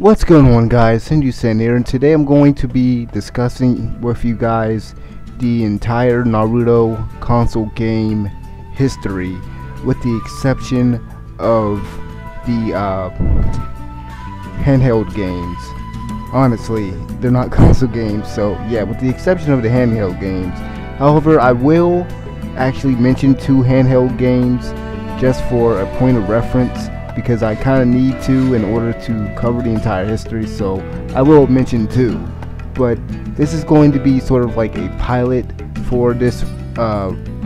What's going on, guys? Sen here, and today I'm going to be discussing with you guys the entire Naruto console game history, with the exception of the handheld games. Honestly, they're not console games, so yeah, with the exception of the handheld games. However, I will actually mention two handheld games just for a point of reference, because I kind of need to in order to cover the entire history, so I will mention two. But this is going to be sort of like a pilot for this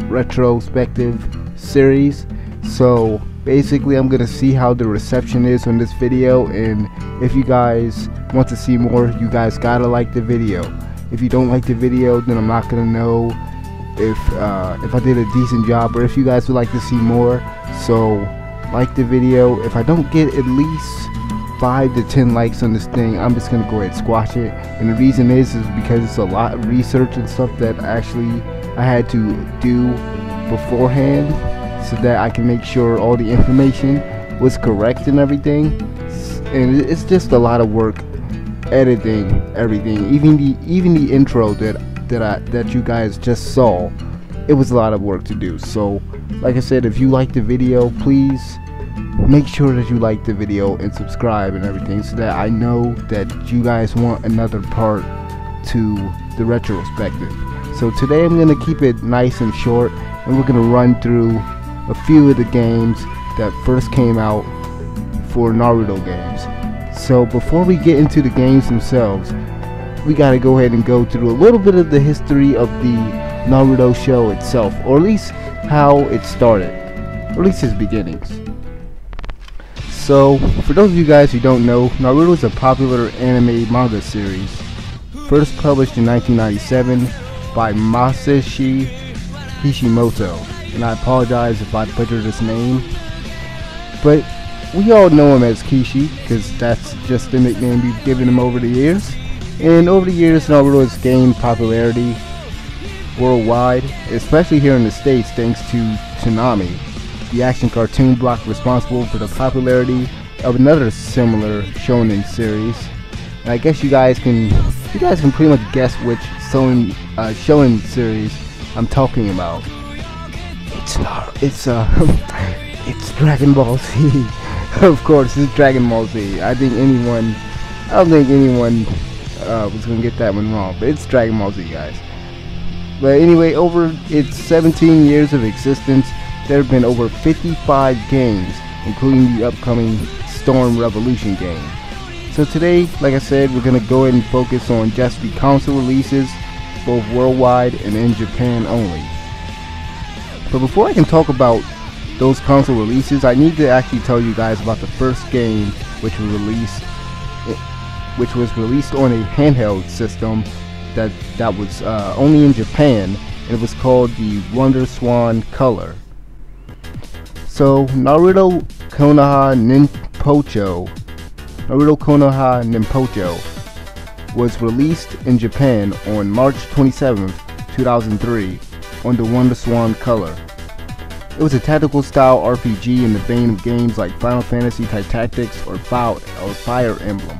retrospective series. So basically I'm going to see how the reception is on this video, and if you guys want to see more, you guys gotta like the video. If you don't like the video, then I'm not going to know if I did a decent job, or if you guys would like to see more. So like the video. If I don't get at least 5 to 10 likes on this thing, I'm just gonna go ahead and squash it. And the reason is because it's a lot of research and stuff that actually I had to do beforehand, so that I can make sure all the information was correct and everything. And it's just a lot of work editing everything. Even the intro that you guys just saw, it was a lot of work to do. So like I said, if you like the video, please make sure that you like the video and subscribe and everything, so that I know that you guys want another part to the retrospective. So today I'm going to keep it nice and short, and we're going to run through a few of the games that first came out for Naruto games. So before we get into the games themselves, we got to go ahead and go through a little bit of the history of the Naruto show itself, or at least how it started, or at least its beginnings. So for those of you guys who don't know, Naruto is a popular anime manga series first published in 1997 by Masashi Kishimoto, and I apologize if I butchered his name, but we all know him as Kishi because that's just the nickname we've given him over the years. And over the years, Naruto has gained popularity worldwide, especially here in the States, thanks to Toonami, the action cartoon block responsible for the popularity of another similar shonen series. And I guess you guys can pretty much guess which shonen series I'm talking about. It's Dragon Ball Z. Of course, it's Dragon Ball Z. I don't think anyone was gonna get that one wrong, but it's Dragon Ball Z, guys. But anyway, over its 17 years of existence, there have been over 55 games, including the upcoming Storm Revolution game. So today, like I said, we're going to go ahead and focus on just the console releases, both worldwide and in Japan only. But before I can talk about those console releases, I need to actually tell you guys about the first game which was released on a handheld system that was only in Japan, and it was called the Wonder Swan Color. So Naruto Konoha Ninpocho was released in Japan on March 27th, 2003 on the Wonder Swan Color. It was a tactical style RPG in the vein of games like Final Fantasy Tactics or Fire Emblem.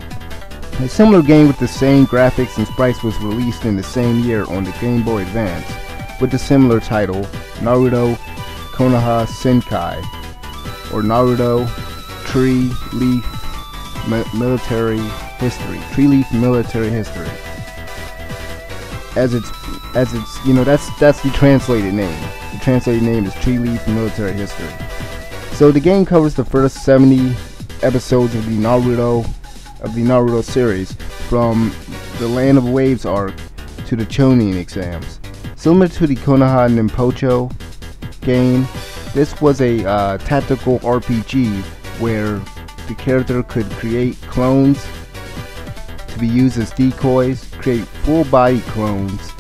A similar game with the same graphics and sprites was released in the same year on the Game Boy Advance with the similar title, Naruto Konoha Senkai, or Naruto Tree Leaf Military History. As it's that's the translated name. The translated name is Tree Leaf Military History. So the game covers the first 70 episodes of the Naruto series, from the Land of Waves arc to the Chunin exams. Similar to the Konoha Ninpocho game, this was a tactical RPG where the character could create clones to be used as decoys, create full body clones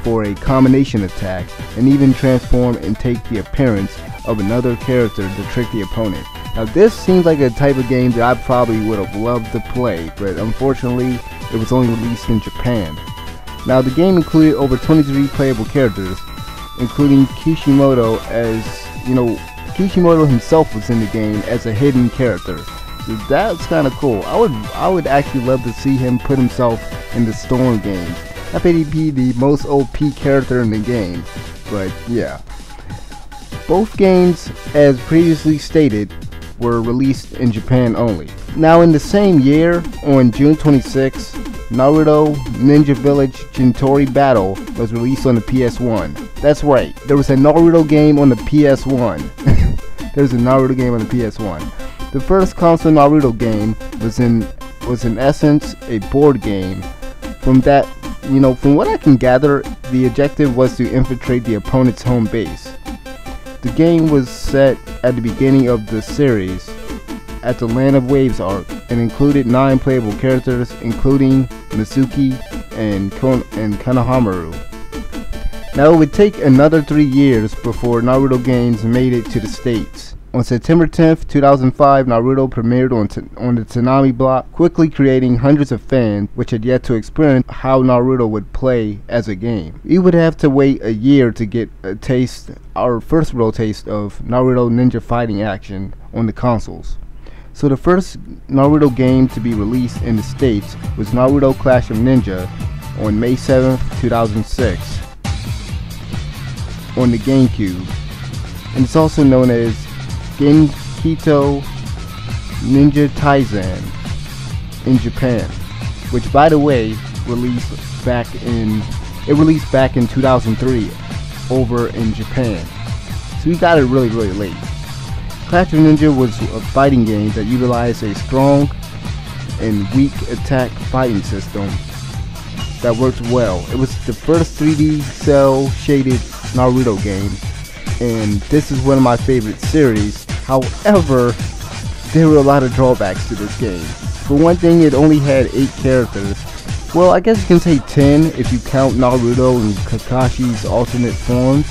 for a combination attack, and even transform and take the appearance of another character to trick the opponent. Now this seems like a type of game that I probably would have loved to play, but unfortunately it was only released in Japan. Now the game included over 23 playable characters, including Kishimoto. Kishimoto himself was in the game as a hidden character, So that's kind of cool. I would actually love to see him put himself in the Storm games. I bet he'd be the most OP character in the game. But yeah. Both games, as previously stated, were released in Japan only. Now in the same year, on June 26, Naruto Ninja Village Jintori Battle was released on the PS1. That's right, there was a Naruto game on the PS1. There's a Naruto game on the PS1. The first console Naruto game was in essence a board game. From what I can gather, the objective was to infiltrate the opponent's home base. The game was set at the beginning of the series at the Land of Waves arc and included 9 playable characters, including Mitsuki and Konohamaru. Now it would take another 3 years before Naruto games made it to the States. On September 10th, 2005, Naruto premiered on the Toonami block, quickly creating hundreds of fans which had yet to experience how Naruto would play as a game. We would have to wait a year to get our first real taste of Naruto ninja fighting action on the consoles. So the first Naruto game to be released in the States was Naruto Clash of Ninja on May 7th, 2006 on the GameCube, and it's also known as Genkito Ninja Taizan in Japan, which by the way released back in 2003 over in Japan. So we got it really late. Clash of Ninja was a fighting game that utilized a strong and weak attack fighting system that worked well. It was the first 3D cell shaded Naruto game, and this is one of my favorite series. However, there were a lot of drawbacks to this game. For one thing, it only had 8 characters. Well, I guess you can say 10 if you count Naruto and Kakashi's alternate forms,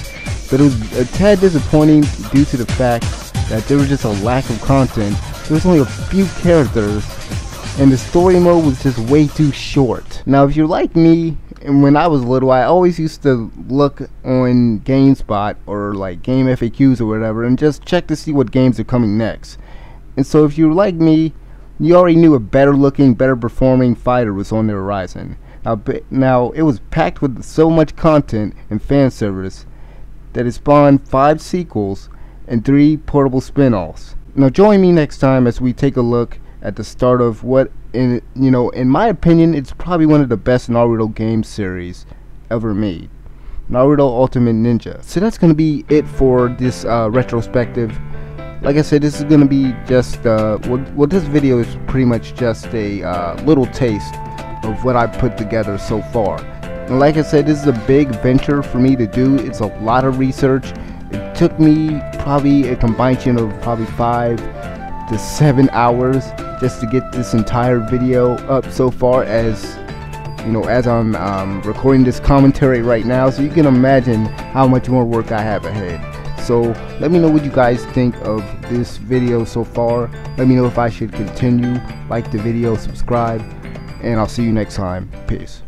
but it was a tad disappointing due to the fact that there was just a lack of content. There was only a few characters, and the story mode was just way too short. Now, if you're like me, and when I was little, I always used to look on GameSpot or like Game FAQs or whatever and just check to see what games are coming next. And so if you're like me, you already knew a better looking, better performing fighter was on the horizon. Now it was packed with so much content and fan service that it spawned 5 sequels and 3 portable spin-offs. Now join me next time as we take a look at the start of what, in my opinion, it's probably one of the best Naruto game series ever made, Naruto Ultimate Ninja. So that's gonna be it for this retrospective. Like I said, this is gonna be just this video is pretty much just a little taste of what I put together so far. And like I said, this is a big venture for me to do. It's a lot of research. It took me probably a combination of probably 5 to 7 hours just to get this entire video up so far, as I'm recording this commentary right now. So you can imagine how much more work I have ahead. So let me know what you guys think of this video so far. Let me know if I should continue. Like the video, subscribe, and I'll see you next time. Peace.